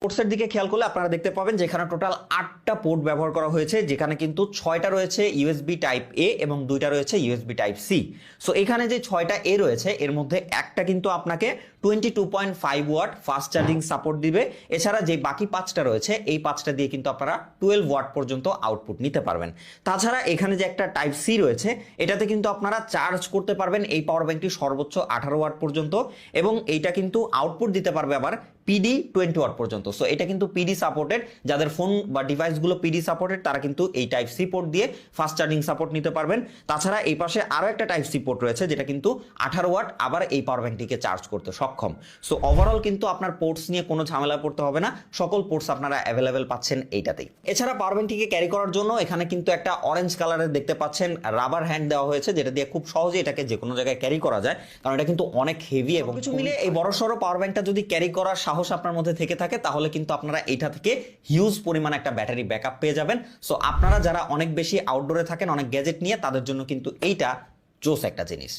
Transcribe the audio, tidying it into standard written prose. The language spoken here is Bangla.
পোর্টসের দিকে খেয়াল করলে আপনারা দেখতে পাবেন যেখানে টোটাল 8টা পোর্ট ব্যবহার করা হয়েছে, যেখানে কিন্তু 6টা রয়েছে ইউএসবি টাইপ এ এবং 2টা রয়েছে ইউএসবি টাইপ সি। সো এখানে যে 6টা এ রয়েছে এর মধ্যে একটা কিন্তু আপনাকে 22.5 ওয়াট ফাস্ট চার্জিং সাপোর্ট দিবে। এছাড়া যে বাকি 5টা রয়েছে এই 5টা দিয়ে কিন্তু আপনারা 12 ওয়াট পর্যন্ত আউটপুট নিতে পারবেন। তাছাড়া এখানে যে একটা টাইপ সি রয়েছে এটাতে কিন্তু আপনারা চার্জ করতে পারবেন এই পাওয়ার ব্যাংকটি সর্বোচ্চ 18 ওয়াট পর্যন্ত, এবং এইটা কিন্তু আউটপুট দিতে পারবে আবার পিডি 20 ওয়াট পর্যন্ত। সো এটা কিন্তু পিডি সাপোর্টেড, যাদের ফোন বা ডিভাইসগুলো পিডি সাপোর্টেড তারা কিন্তু এই টাইপ সি পোর্ট দিয়ে ফাস্ট চার্জিং সাপোর্ট নিতে পারবেন। তাছাড়া এই পাশে আরও একটা টাইপ সি পোর্ট রয়েছে যেটা কিন্তু 18 ওয়াট আবার এই পাওয়ার ব্যাংকটিকে চার্জ করতে সক্ষম। সো ওভারঅল কিন্তু আপনার পোর্টস নিয়ে কোনো ঝামেলা পড়তে হবে না, সকল পোর্টস আপনারা অ্যাভেলেবেল পাচ্ছেন এইটাতেই। এছাড়া পাওয়ার ব্যাংকটিকে ক্যারি করার জন্য এখানে কিন্তু একটা অরেঞ্জ কালারের দেখতে পাচ্ছেন রাবার হ্যান্ড দেওয়া হয়েছে, যেটা দিয়ে খুব সহজে এটাকে যে কোনো জায়গায় ক্যারি করা যায়, কারণ এটা কিন্তু অনেক হেভি। এবং কিছু মিলে এই বড়সড় পাওয়ার ব্যাংকটা যদি ক্যারি করার সাহস আপনার মধ্যে থেকে থাকে তাহলে কিন্তু আপনারা এইটা থেকে হিউজ পরিমাণ একটা ব্যাটারি ব্যাকআপ পেয়ে যাবেন। সো আপনারা যারা অনেক বেশি আউটডোরে থাকেন অনেক গ্যাজেট নিয়ে, তাদের জন্য কিন্তু এইটা জোস একটা জিনিস।